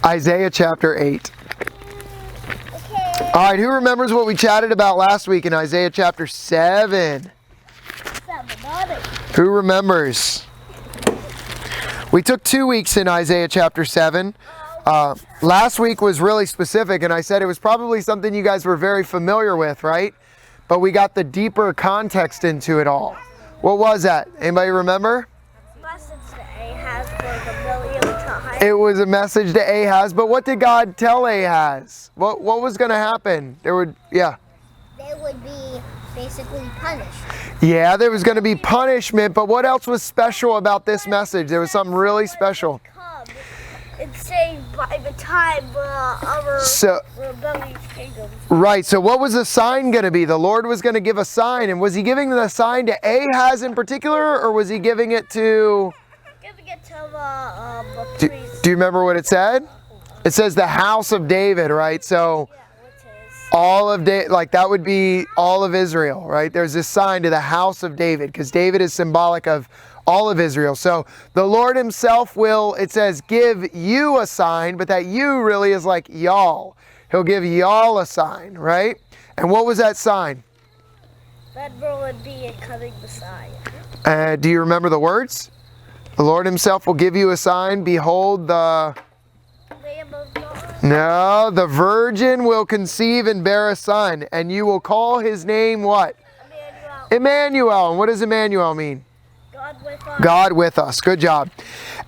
Isaiah chapter 8. Okay. All right, who remembers what we chatted about last week in Isaiah chapter 7? Who remembers? We took 2 weeks in Isaiah chapter 7. Last week was really specific, and I said it was probably something you guys were very familiar with, right? But we got the deeper context into it all. What was that? Anybody remember? Message to Ahaz for the millionth time. It was a message to Ahaz, but what did God tell Ahaz? What was going to happen? They would be basically punished. Yeah, there was going to be punishment, but what else was special about this message? There was something really special. It's saved by the time our rebellious kingdoms. Right, so what was the sign going to be? The Lord was going to give a sign, and was he giving the sign to Ahaz in particular, or was he giving it to... Giving it to the priest. Do you remember what it said? It says the house of David, right? So all of that would be all of Israel, right? There's this sign to the house of David, because David is symbolic of all of Israel. So the Lord himself will, it says, give you a sign, but that you really is like y'all. He'll give y'all a sign, right? And what was that sign? That would be a coming Messiah. Do you remember the words? The Lord himself will give you a sign. Behold, the virgin will conceive and bear a son, and you will call his name what? Emmanuel. And what does Emmanuel mean? God with us. Good job.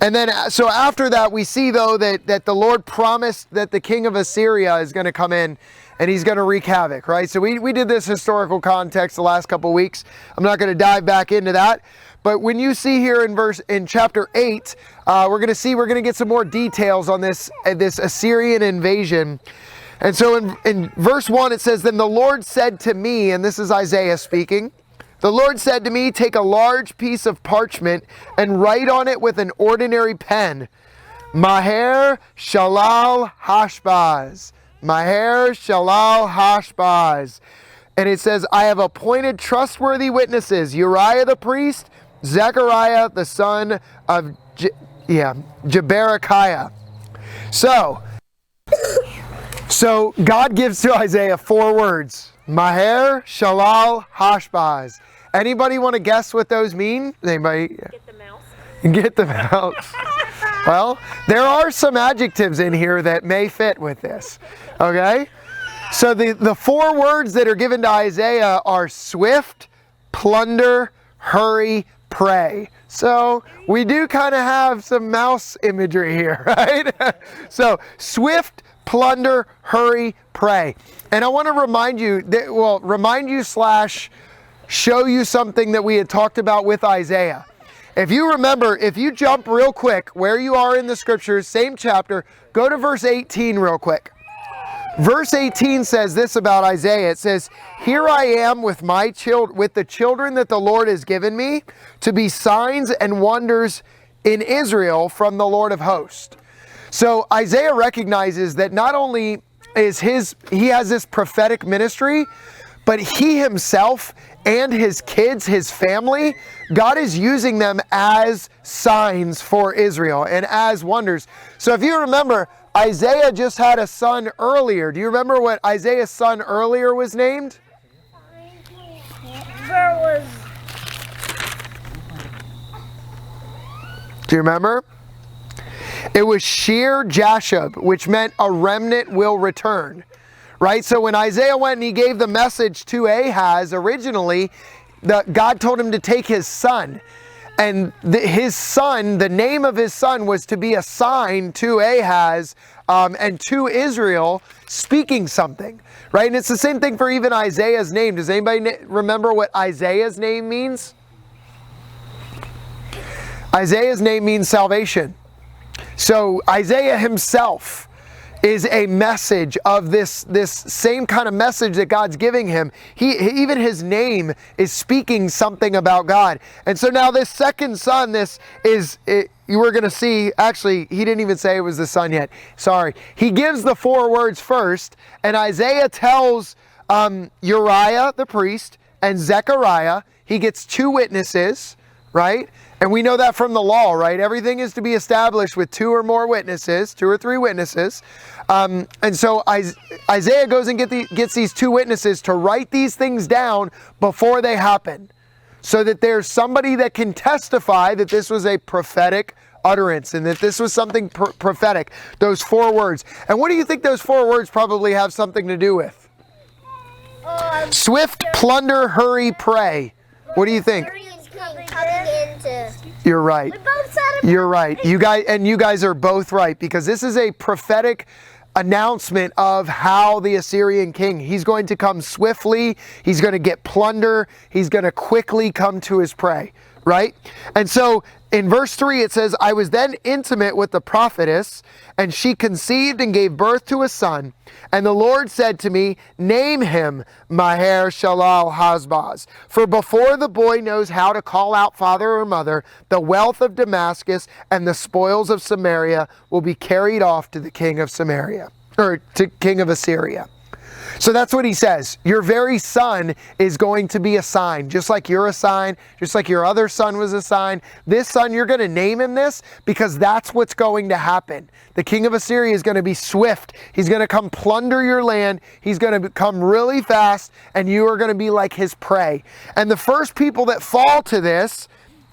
And then, so after that, we see, though, that the Lord promised that the king of Assyria is going to come in and he's going to wreak havoc, right? So we did this historical context the last couple of weeks. I'm not going to dive back into that. But when you see here in chapter 8, we're going to get some more details on this Assyrian invasion. And so in verse 1, it says, "Then the Lord said to me," and this is Isaiah speaking, "The Lord said to me, take a large piece of parchment and write on it with an ordinary pen, Maher Shalal Hashbaz. Maher Shalal Hashbaz." And it says, "I have appointed trustworthy witnesses, Uriah the priest, Zechariah the son of Jeberechiah." So God gives to Isaiah 4 words, Maher Shalal Hashbaz. Anybody want to guess what those mean? Anybody? Get the mouse. Get the mouse. Well, there are some adjectives in here that may fit with this. Okay? So the 4 words that are given to Isaiah are swift, plunder, hurry, pray. So we do kind of have some mouse imagery here, right? So swift, plunder, hurry, pray. And I want to remind you / show you something that we had talked about with Isaiah. If you remember, if you jump real quick where you are in the scriptures, same chapter, go to verse 18 real quick. Verse 18 says this about Isaiah. It says, "Here I am with the children that the Lord has given me, to be signs and wonders in Israel from the Lord of hosts." So Isaiah recognizes that not only is he has this prophetic ministry, but he himself and his kids, his family, God is using them as signs for Israel and as wonders. So if you remember, Isaiah just had a son earlier. Do you remember what Isaiah's son earlier was named? Do you remember? It was Shear Jashub, which meant a remnant will return. Right? So when Isaiah went and he gave the message to Ahaz originally, God told him to take his son. And his son, the name of his son was to be a sign to Ahaz and to Israel, speaking something. Right? And it's the same thing for even Isaiah's name. Does anybody remember what Isaiah's name means? Isaiah's name means salvation. So Isaiah himself is a message of this same kind of message that God's giving him. Even his name is speaking something about God. And so now this second son, you were going to see, actually, he didn't even say it was the son yet. Sorry. He gives the 4 words first, and Isaiah tells Uriah the priest and Zechariah, he gets 2 witnesses, right? And we know that from the law, right? Everything is to be established with 2 or more witnesses, 2 or 3 witnesses. And so Isaiah goes and gets these 2 witnesses to write these things down before they happen, so that there's somebody that can testify that this was a prophetic utterance and that this was something prophetic, those 4 words. And what do you think those 4 words probably have something to do with? Swift, plunder, hurry, pray. What do you think? You're right. You're right. You guys are both right, because this is a prophetic announcement of how the Assyrian king, he's going to come swiftly, he's going to get plunder, he's going to quickly come to his prey, right? And so in verse 3 it says, I was then intimate with the prophetess, and she conceived and gave birth to a son. And the Lord said to me, name him Maher Shalal Hazbaz. For before the boy knows how to call out father or mother, the wealth of Damascus and the spoils of Samaria will be carried off to the king of Samaria, or to king of Assyria. So that's what he says. Your very son is going to be a sign, just like you're a sign, just like your other son was a sign. This son, you're going to name him this because that's what's going to happen. The king of Assyria is going to be swift. He's going to come plunder your land. He's going to come really fast, and you are going to be like his prey. And the first people that fall to this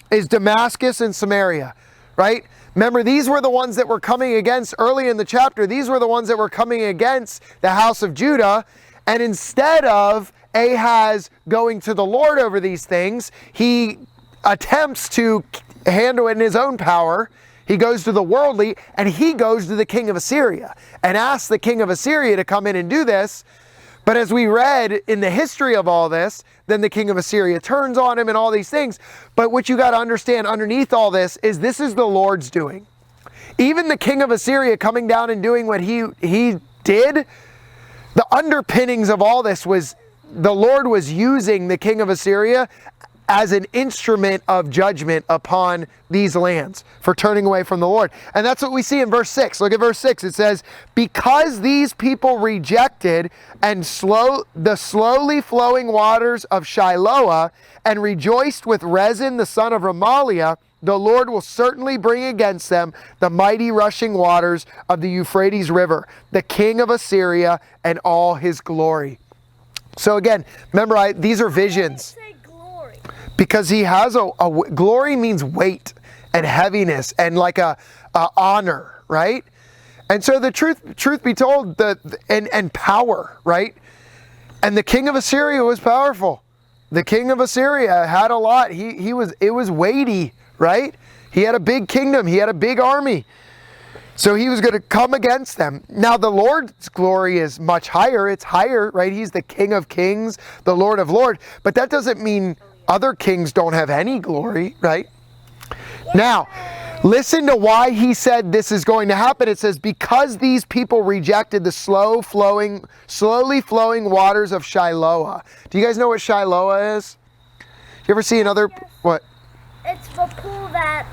is Damascus and Samaria, right? Remember, these were the ones that were coming against, early in the chapter, these were the ones that were coming against the house of Judah. And instead of Ahaz going to the Lord over these things, he attempts to handle it in his own power. He goes to the worldly, and he goes to the king of Assyria and asks the king of Assyria to come in and do this. But as we read in the history of all this, then the king of Assyria turns on him and all these things. But what you got to understand underneath all this is the Lord's doing. Even the king of Assyria coming down and doing what he did, the underpinnings of all this was the Lord was using the king of Assyria as an instrument of judgment upon these lands for turning away from the Lord. And that's what we see in verse 6. Look at verse 6. It says, because these people rejected the slowly flowing waters of Shiloah and rejoiced with Rezin the son of Remaliah, the Lord will certainly bring against them the mighty rushing waters of the Euphrates River, the king of Assyria and all his glory. So again, remember, these are visions. Because he has glory means weight and heaviness and like a honor, right? And so the truth be told, and power, right? And the king of Assyria was powerful. The king of Assyria had a lot. It was weighty, right? He had a big kingdom. He had a big army. So he was going to come against them. Now the Lord's glory is much higher. It's higher, right? He's the King of Kings, the Lord of Lords. But that doesn't mean other kings don't have any glory, right? Now, listen to why he said this is going to happen. It says, because these people rejected the slowly flowing waters of Shiloah. Do you guys know what Shiloah is? You ever see another, what? It's the pool that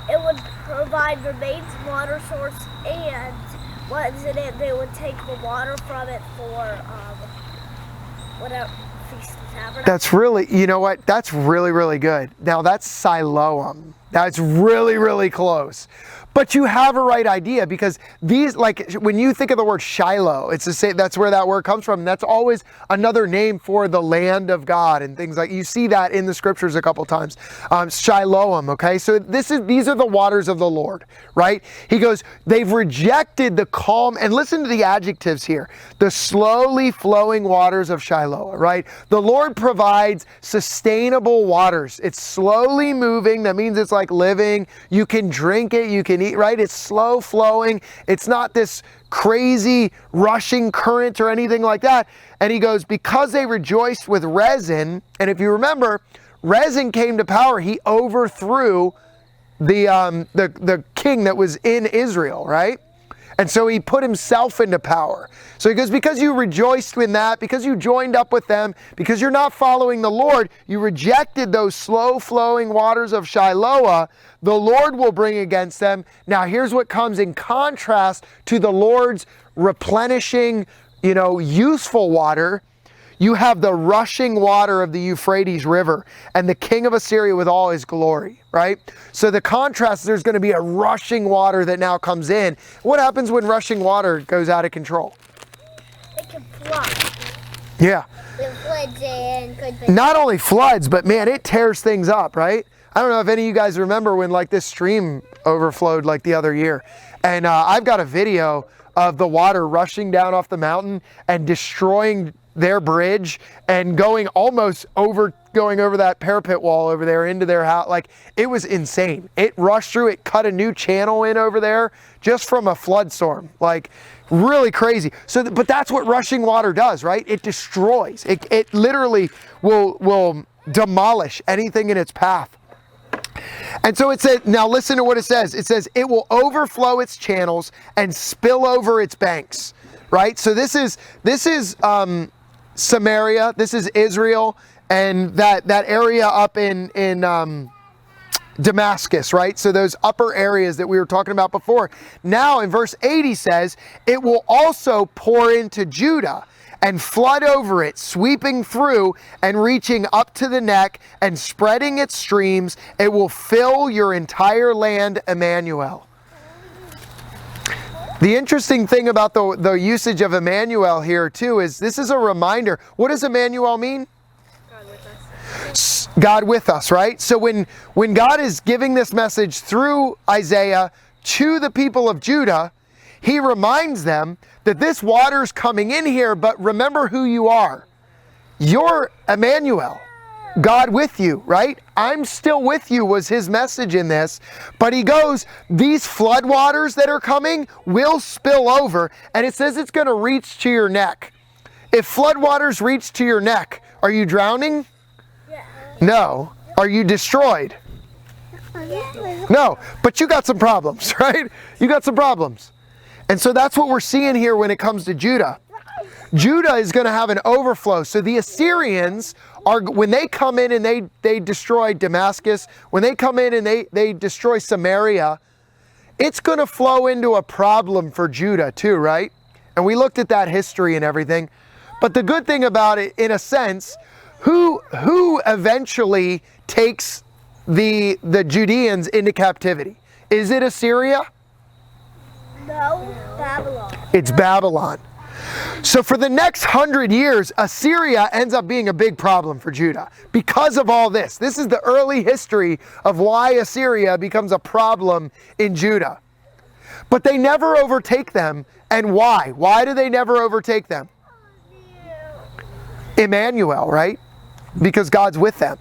it would provide the main water source, and what's in it, they would take the water from it for whatever. That's really, you know what? That's really, really good. Now that's Siloam. That's really, really close. But you have a right idea, because these, like when you think of the word Shiloh, it's the same, that's where that word comes from. That's always another name for the land of God and things like, you see that in the scriptures a couple times. Shiloam, okay? So these are the waters of the Lord, right? He goes, they've rejected the calm, and listen to the adjectives here, the slowly flowing waters of Shiloah, right? The Lord provides sustainable waters. It's slowly moving. That means it's like living. You can drink it, you can eat, right? It's slow flowing. It's not this crazy rushing current or anything like that. And he goes, because they rejoiced with Rezin, and if you remember, Rezin came to power. He overthrew the king that was in Israel, right? And so he put himself into power. So he goes, because you rejoiced in that, because you joined up with them, because you're not following the Lord, you rejected those slow flowing waters of Shiloah, the Lord will bring against them. Now here's what comes in contrast to the Lord's replenishing, useful water. you have the rushing water of the Euphrates River and the king of Assyria with all his glory, right? So the contrast, there's going to be a rushing water that now comes in. What happens when rushing water goes out of control? It can flood. Yeah. It floods and Not only floods, but man, it tears things up, right? I don't know if any of you guys remember when like this stream overflowed like the other year. And I've got a video of the water rushing down off the mountain and destroying their bridge and going over that parapet wall over there into their house. Like, it was insane. It rushed through, it cut a new channel in over there just from a flood storm. Like, really crazy. So, but that's what rushing water does, right? It destroys. It literally will demolish anything in its path. And so it said, now listen to what it says. It says, it will overflow its channels and spill over its banks, right? So this is Samaria, this is Israel, and that area up in Damascus, right? So those upper areas that we were talking about before. Now in verse 80 says, it will also pour into Judah and flood over it, sweeping through and reaching up to the neck and spreading its streams. It will fill your entire land, Emmanuel. The interesting thing about the usage of Emmanuel here too is this is a reminder. What does Emmanuel mean? God with us. God with us, right? So when God is giving this message through Isaiah to the people of Judah, he reminds them that this water's coming in here, but remember who you are. You're Emmanuel, God with you, right? I'm still with you was his message in this. But he goes, these flood waters that are coming will spill over, and it says it's going to reach to your neck. If flood waters reach to your neck, are you drowning? Yeah. No. Are you destroyed? Yeah. No. But you got some problems, right? You got some problems. And so that's what we're seeing here when it comes to Judah. Judah is going to have an overflow. So the Assyrians are, when they come in and they destroy Damascus, when they come in and they destroy Samaria, it's going to flow into a problem for Judah too, right? And we looked at that history and everything. But the good thing about it, in a sense, who eventually takes the Judeans into captivity? Is it Assyria? No, Babylon. It's Babylon. So for the next 100 years, Assyria ends up being a big problem for Judah because of all this. This is the early history of why Assyria becomes a problem in Judah. But they never overtake them. And why? Why do they never overtake them? Emmanuel, right? Because God's with them.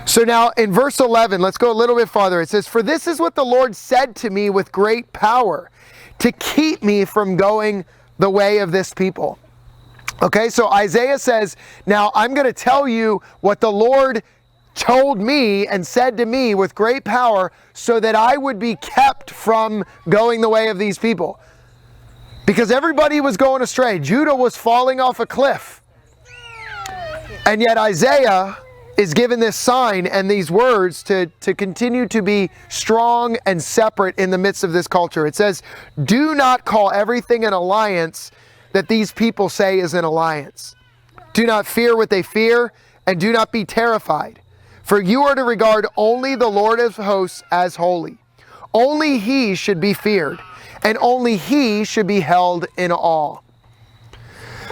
So now in verse 11, let's go a little bit farther. It says, for this is what the Lord said to me with great power, to keep me from going the way of this people. Okay, so Isaiah says, now I'm going to tell you what the Lord told me and said to me with great power so that I would be kept from going the way of these people. Because everybody was going astray. Judah was falling off a cliff. And yet Isaiah is given this sign and these words to continue to be strong and separate in the midst of this culture. It says, do not call everything an alliance that these people say is an alliance. Do not fear what they fear, and do not be terrified. For you are to regard only the Lord of hosts as holy. Only he should be feared, and only he should be held in awe.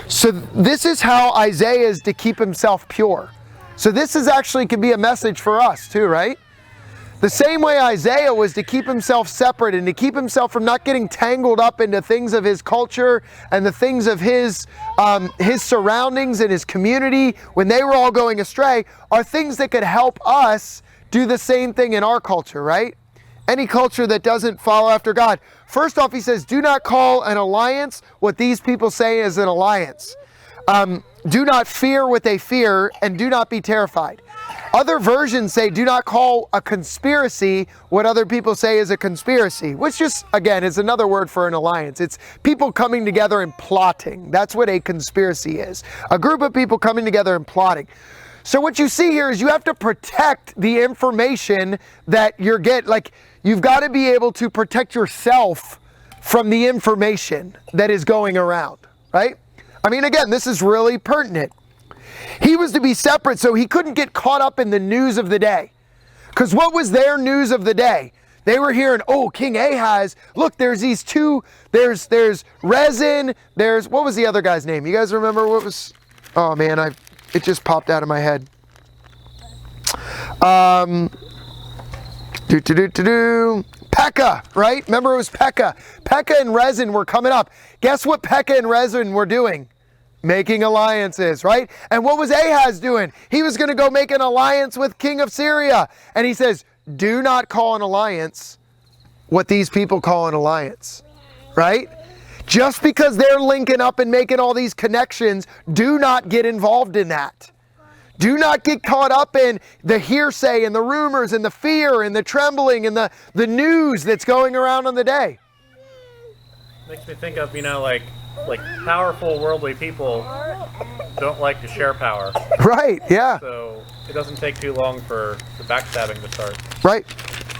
So this is how Isaiah is to keep himself pure. So this is actually could be a message for us too, right? The same way Isaiah was to keep himself separate and to keep himself from not getting tangled up into things of his culture and the things of his surroundings and his community when they were all going astray, are things that could help us do the same thing in our culture, right? Any culture that doesn't follow after God. First off, he says, do not call an alliance what these people say is an alliance. Do not fear what they fear, and do not be terrified. Other versions say, do not call a conspiracy what other people say is a conspiracy, which just, again, is another word for an alliance. It's people coming together and plotting. That's what a conspiracy is. A group of people coming together and plotting. So what you see here is you have to protect the information that you're getting. Like, you've got to be able to protect yourself from the information that is going around, right? I mean, again, this is really pertinent. He was to be separate so he couldn't get caught up in the news of the day. Because what was their news of the day? They were hearing, oh, King Ahaz, look, there's these two, there's Rezin, what was the other guy's name? You guys remember what was, oh man, it just popped out of my head. Pekah, right? Remember it was Pekah. Pekah and Rezin were coming up. Guess what Pekah and Rezin were doing? Making alliances, right? And what was Ahaz doing? He was going to go make an alliance with King of Syria. And he says, do not call an alliance what these people call an alliance, right? Just because they're linking up and making all these connections, do not get involved in that. Do not get caught up in the hearsay and the rumors and the fear and the trembling and the news that's going around on the day. Makes me think of, like powerful worldly people don't like to share power. Right, yeah. So it doesn't take too long for the backstabbing to start. Right.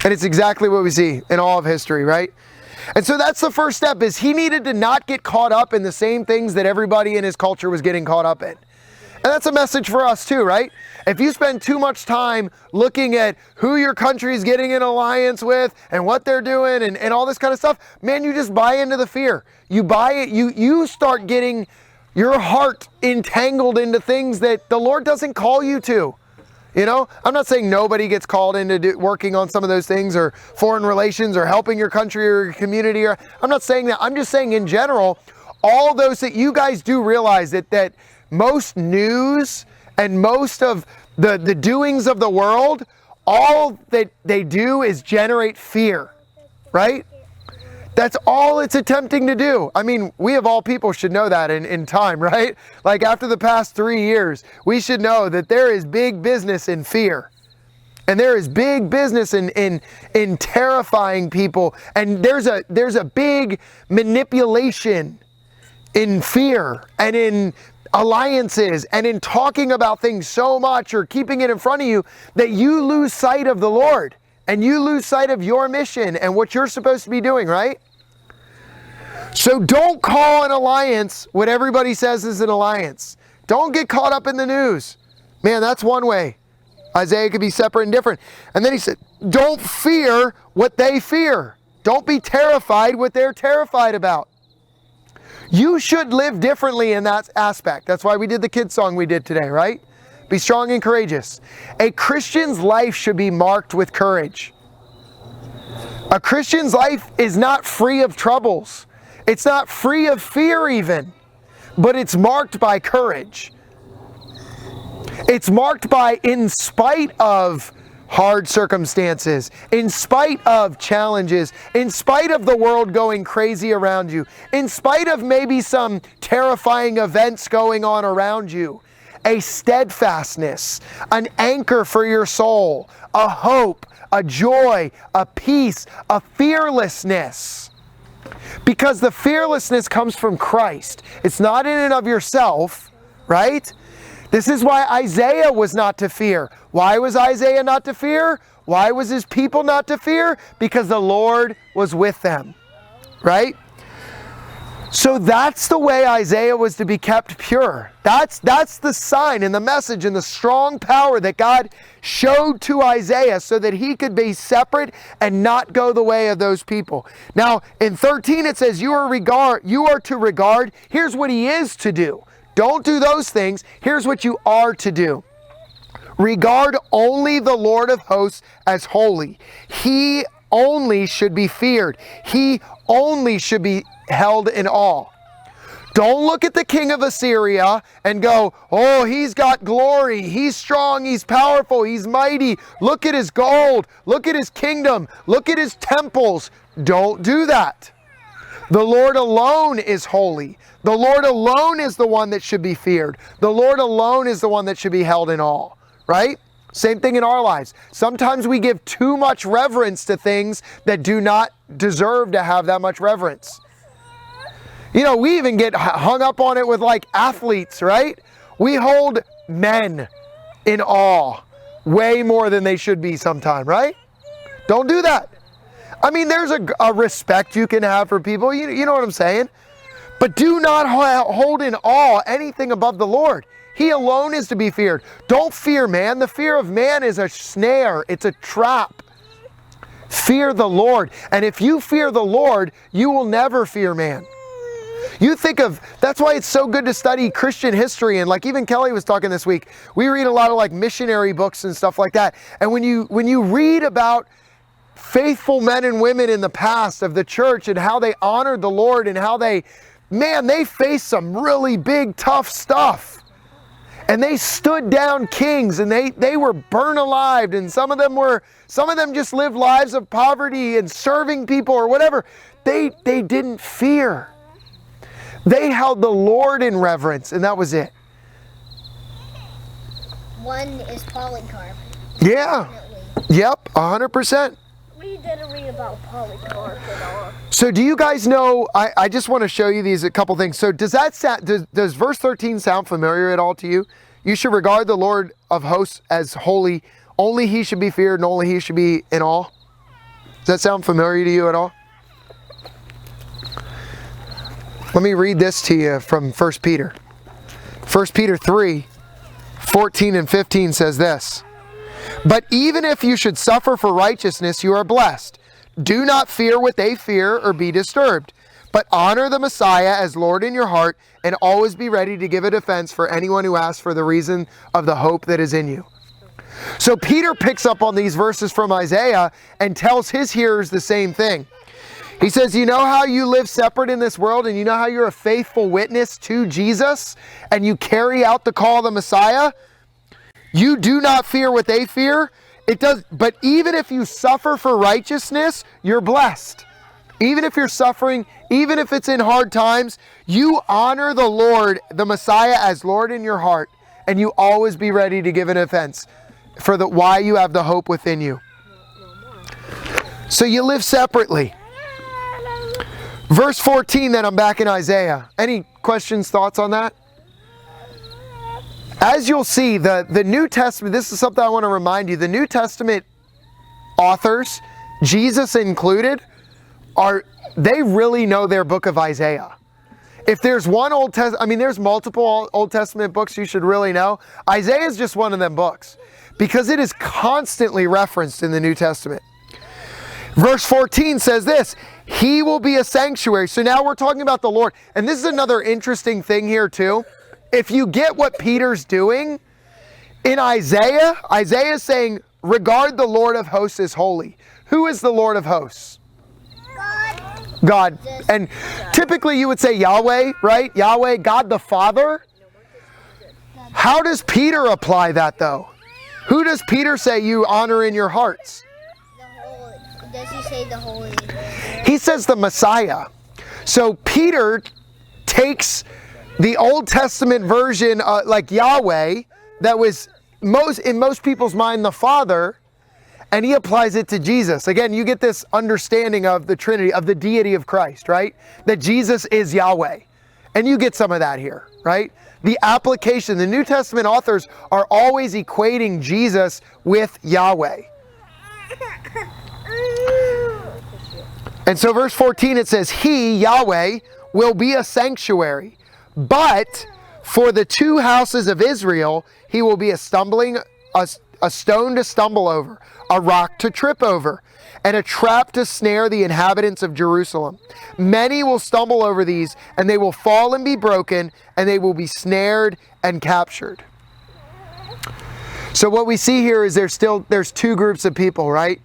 And it's exactly what we see in all of history, right? And so that's the first step, is he needed to not get caught up in the same things that everybody in his culture was getting caught up in. And that's a message for us too, right? If you spend too much time looking at who your country's getting in alliance with and what they're doing and all this kind of stuff, man, you just buy into the fear. You buy it, you start getting your heart entangled into things that the Lord doesn't call you to. I'm not saying nobody gets called into working on some of those things or foreign relations or helping your country or your community. I'm not saying that. I'm just saying in general, all those that you guys do realize that most news and most of the doings of the world, all that they do is generate fear, right? That's all it's attempting to do. I mean, we of all people should know that in time, right? Like after the past 3 years, we should know that there is big business in fear. And there is big business in terrifying people. And there's a big manipulation in fear and in alliances and in talking about things so much or keeping it in front of you that you lose sight of the Lord and you lose sight of your mission and what you're supposed to be doing, right? So don't call an alliance what everybody says is an alliance. Don't get caught up in the news. Man, that's one way Isaiah could be separate and different. And then he said, don't fear what they fear. Don't be terrified what they're terrified about. You should live differently in that aspect. That's why we did the kids song we did today, right? Be strong and courageous. A Christian's life should be marked with courage. A Christian's life is not free of troubles. It's not free of fear even, but it's marked by courage. It's marked by, in spite of hard circumstances, in spite of challenges, in spite of the world going crazy around you, in spite of maybe some terrifying events going on around you, a steadfastness, an anchor for your soul, a hope, a joy, a peace, a fearlessness. Because the fearlessness comes from Christ. It's not in and of yourself, right? This is why Isaiah was not to fear. Why was Isaiah not to fear? Why was his people not to fear? Because the Lord was with them, right? So that's the way Isaiah was to be kept pure. That's the sign and the message and the strong power that God showed to Isaiah so that he could be separate and not go the way of those people. Now, in 13 it says, you are to regard, here's what he is to do. Don't do those things. Here's what you are to do. Regard only the Lord of hosts as holy. He only should be feared. He only should be held in awe. Don't look at the king of Assyria and go, oh, he's got glory. He's strong. He's powerful. He's mighty. Look at his gold. Look at his kingdom. Look at his temples. Don't do that. The Lord alone is holy. The Lord alone is the one that should be feared. The Lord alone is the one that should be held in awe, right? Same thing in our lives. Sometimes we give too much reverence to things that do not deserve to have that much reverence. You know, we even get hung up on it with like athletes, right? We hold men in awe way more than they should be sometimes, right? Don't do that. I mean, there's a respect you can have for people. You know what I'm saying? But do not hold in awe anything above the Lord. He alone is to be feared. Don't fear man. The fear of man is a snare. It's a trap. Fear the Lord. And if you fear the Lord, you will never fear man. You think of, that's why it's so good to study Christian history. And like even Kelly was talking this week, we read a lot of like missionary books and stuff like that. And when you read about faithful men and women in the past of the church and how they honored the Lord and how they faced some really big, tough stuff. And they stood down kings and they were burned alive, and some of them just lived lives of poverty and serving people or whatever. They didn't fear. They held the Lord in reverence, and that was it. One is Polycarp. Yeah. Definitely. Yep, 100%. We didn't read about Polycarp at all. So do you guys know, I just want to show you a couple things. So does verse 13 sound familiar at all to you? You should regard the Lord of hosts as holy. Only he should be feared and only he should be in awe. Does that sound familiar to you at all? Let me read this to you from 1 Peter. 1 Peter 3, 14 and 15 says this. But even if you should suffer for righteousness, you are blessed. Do not fear what they fear or be disturbed, but honor the Messiah as Lord in your heart and always be ready to give a defense for anyone who asks for the reason of the hope that is in you. So Peter picks up on these verses from Isaiah and tells his hearers the same thing. He says, you know how you live separate in this world and you know how you're a faithful witness to Jesus and you carry out the call of the Messiah? You do not fear what they fear. But even if you suffer for righteousness, you're blessed. Even if you're suffering, even if it's in hard times, you honor the Lord, the Messiah, as Lord in your heart, and you always be ready to give an offense for why you have the hope within you. So you live separately. Verse 14, then I'm back in Isaiah. Any questions, thoughts on that? As you'll see, the New Testament, this is something I want to remind you, the New Testament authors, Jesus included, they really know their book of Isaiah. If there's one there's multiple Old Testament books you should really know. Isaiah is just one of them books because it is constantly referenced in the New Testament. Verse 14 says this, he will be a sanctuary. So now we're talking about the Lord. And this is another interesting thing here too. If you get what Peter's doing, in Isaiah is saying, regard the Lord of hosts as holy. Who is the Lord of hosts? God. And typically you would say Yahweh, right? Yahweh, God the Father. How does Peter apply that though? Who does Peter say you honor in your hearts? Does he say the Holy Spirit? He says the Messiah. So Peter takes the Old Testament version, like Yahweh, that was in most people's mind the Father, and he applies it to Jesus. Again, you get this understanding of the Trinity, of the deity of Christ, right? That Jesus is Yahweh. And you get some of that here, right? The application, the New Testament authors are always equating Jesus with Yahweh. And so verse 14, it says, he, Yahweh, will be a sanctuary, but for the two houses of Israel, he will be a stone to stumble over, a rock to trip over, and a trap to snare the inhabitants of Jerusalem. Many will stumble over these, and they will fall and be broken, and they will be snared and captured. So what we see here is there's two groups of people, right?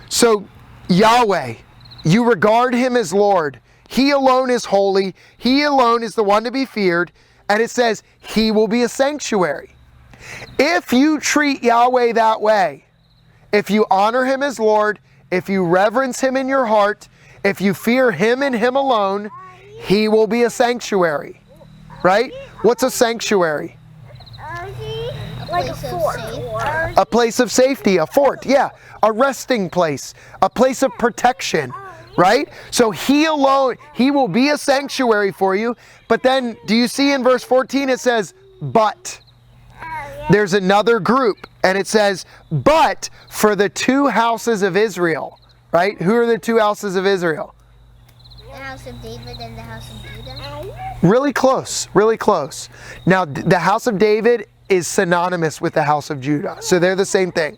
So Yahweh, you regard him as Lord. He alone is holy. He alone is the one to be feared. And it says he will be a sanctuary. If you treat Yahweh that way, if you honor him as Lord, if you reverence him in your heart, if you fear him and him alone, he will be a sanctuary. Right? What's a sanctuary? Like a fort. A place of safety, a fort, yeah. A resting place, a place of protection, right? So he alone, he will be a sanctuary for you. But then, do you see in verse 14 it says, but. There's another group, and it says, but for the two houses of Israel, right? Who are the two houses of Israel? The house of David and the house of Judah? Really close, really close. Now, the house of David is synonymous with the house of Judah. So they're the same thing.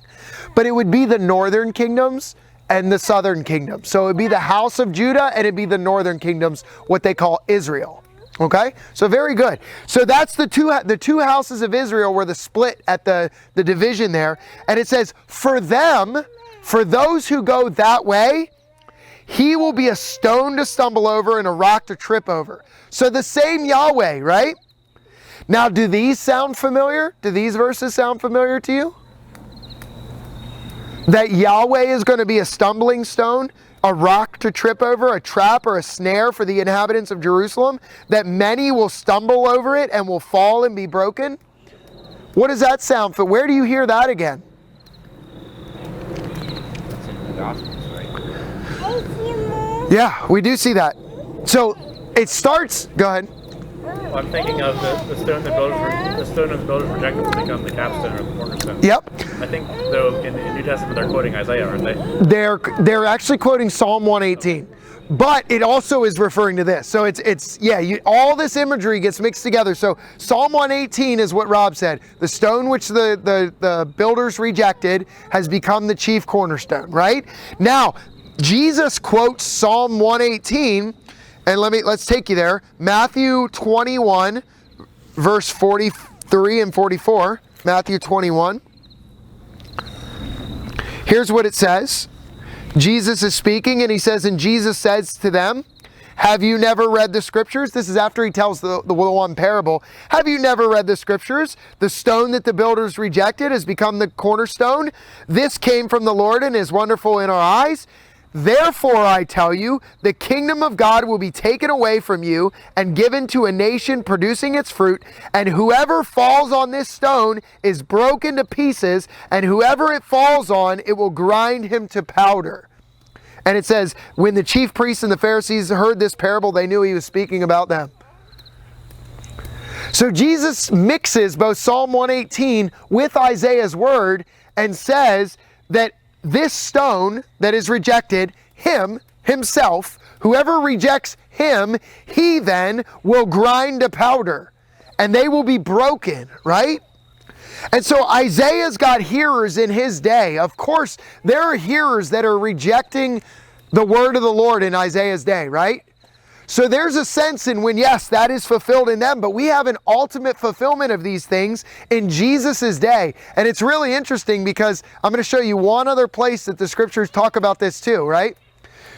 But it would be the northern kingdoms and the southern kingdom. So it would be the house of Judah and it'd be the northern kingdoms, what they call Israel. Okay? So very good. So that's the two houses of Israel were the split at the division there. And it says, for them, for those who go that way, he will be a stone to stumble over and a rock to trip over. So the same Yahweh, right? Now, do these sound familiar? Do these verses sound familiar to you? That Yahweh is going to be a stumbling stone, a rock to trip over, a trap or a snare for the inhabitants of Jerusalem, that many will stumble over it and will fall and be broken? What does that sound for? Where do you hear that again? That's in the Gospels, right? Yeah, we do see that. So it starts, go ahead. Well, I'm thinking of the stone of the builders rejected to become the capstone or the cornerstone. Yep. I think, though, in the New Testament they're quoting Isaiah, aren't they? They're actually quoting Psalm 118. But it also is referring to this. So all this imagery gets mixed together. So Psalm 118 is what Rob said. The stone which the builders rejected has become the chief cornerstone, right? Now, Jesus quotes Psalm 118, and let's take you there. Matthew 21, verse 43 and 44. Matthew 21. Here's what it says. Jesus is speaking, and he says, and Jesus says to them, have you never read the scriptures? This is after he tells the one parable. Have you never read the scriptures? The stone that the builders rejected has become the cornerstone. This came from the Lord and is wonderful in our eyes. Therefore, I tell you, the kingdom of God will be taken away from you and given to a nation producing its fruit, and whoever falls on this stone is broken to pieces, and whoever it falls on, it will grind him to powder. And it says, when the chief priests and the Pharisees heard this parable, they knew he was speaking about them. So Jesus mixes both Psalm 118 with Isaiah's word and says that this stone that is rejected, himself, whoever rejects him, he then will grind to powder and they will be broken, right? And so Isaiah's got hearers in his day. Of course, there are hearers that are rejecting the word of the Lord in Isaiah's day, right? So there's a sense in when, yes, that is fulfilled in them, but we have an ultimate fulfillment of these things in Jesus' day. And it's really interesting because I'm going to show you one other place that the scriptures talk about this too, right?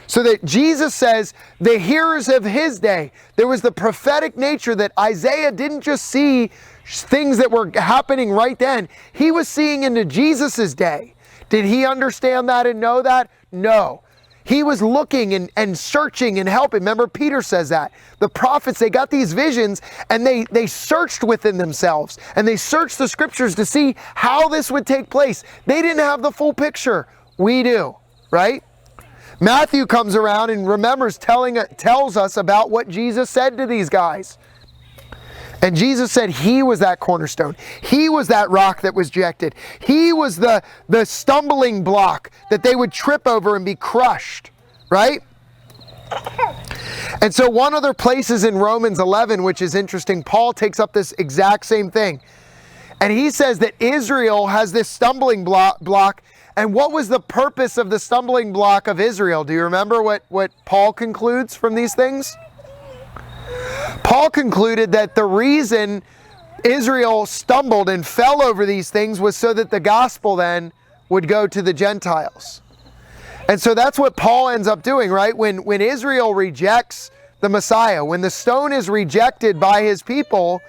So that Jesus says the hearers of his day, there was the prophetic nature that Isaiah didn't just see things that were happening right then. He was seeing into Jesus' day. Did he understand that and know that? No. He was looking and searching and helping. Remember, Peter says that. The prophets, they got these visions and they searched within themselves and they searched the scriptures to see how this would take place. They didn't have the full picture. We do, right? Matthew comes around and remembers tells us about what Jesus said to these guys. And Jesus said he was that cornerstone. He was that rock that was rejected. He was the stumbling block that they would trip over and be crushed, right? And so one other place is in Romans 11, which is interesting. Paul takes up this exact same thing. And he says that Israel has this stumbling block. And what was the purpose of the stumbling block of Israel? Do you remember what Paul concludes from these things? Paul concluded that the reason Israel stumbled and fell over these things was so that the gospel then would go to the Gentiles. And so that's what Paul ends up doing, right? When Israel rejects the Messiah, when the stone is rejected by his people,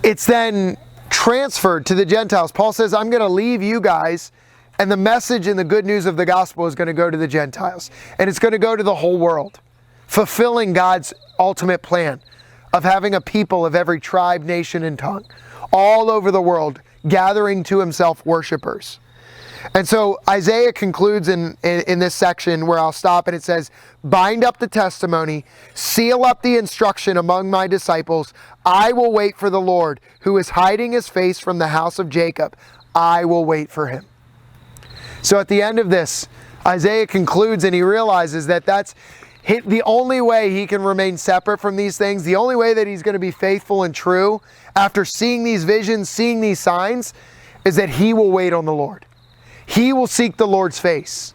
it's then transferred to the Gentiles. Paul says, I'm going to leave you guys, and the message and the good news of the gospel is going to go to the Gentiles. And it's going to go to the whole world, fulfilling God's ultimate plan of having a people of every tribe, nation, and tongue all over the world, gathering to himself worshipers. And so Isaiah concludes in this section where I'll stop, and it says, bind up the testimony, seal up the instruction among my disciples. I will wait for the Lord, who is hiding his face from the house of Jacob. I will wait for him. So at the end of this, Isaiah concludes and he realizes that that's the only way he can remain separate from these things, the only way that he's going to be faithful and true after seeing these visions, seeing these signs, is that he will wait on the Lord. He will seek the Lord's face.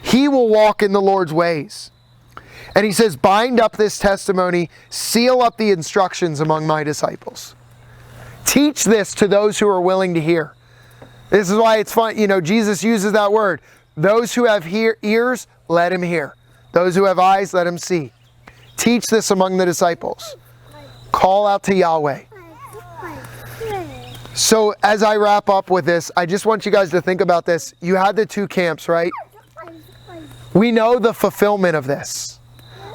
He will walk in the Lord's ways. And he says, bind up this testimony, seal up the instructions among my disciples. Teach this to those who are willing to hear. This is why it's fun. Jesus uses that word. Those who have ears, let him hear. Those who have eyes, let him see. Teach this among the disciples. Call out to Yahweh. So as I wrap up with this, I just want you guys to think about this. You had the two camps, right? We know the fulfillment of this.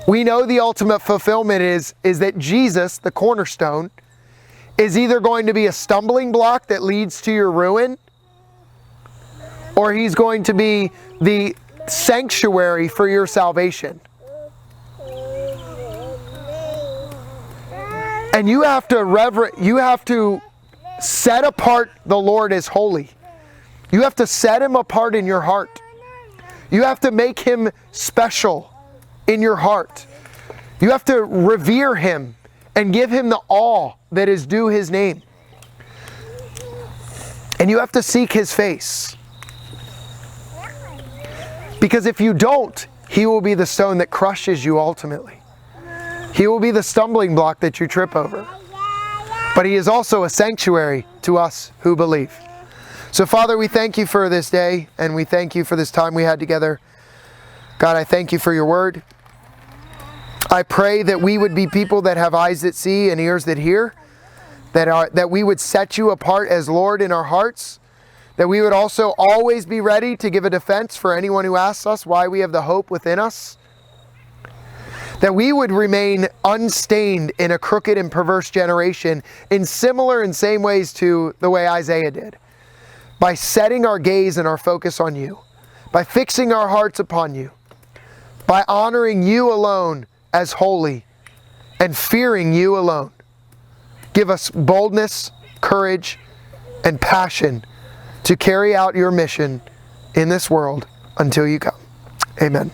We know the ultimate fulfillment is that Jesus, the cornerstone, is either going to be a stumbling block that leads to your ruin, or he's going to be the sanctuary for your salvation. And you have to set apart the Lord as holy. You have to set him apart in your heart. You have to make him special in your heart. You have to revere him and give him the awe that is due his name. And you have to seek his face. Because if you don't, he will be the stone that crushes you ultimately. He will be the stumbling block that you trip over. But he is also a sanctuary to us who believe. So Father, we thank you for this day, and we thank you for this time we had together. God, I thank you for your word. I pray that we would be people that have eyes that see and ears that hear, that we would set you apart as Lord in our hearts, that we would also always be ready to give a defense for anyone who asks us why we have the hope within us, that we would remain unstained in a crooked and perverse generation in similar and same ways to the way Isaiah did, by setting our gaze and our focus on you, by fixing our hearts upon you, by honoring you alone as holy and fearing you alone. Give us boldness, courage, and passion to carry out your mission in this world until you come. Amen.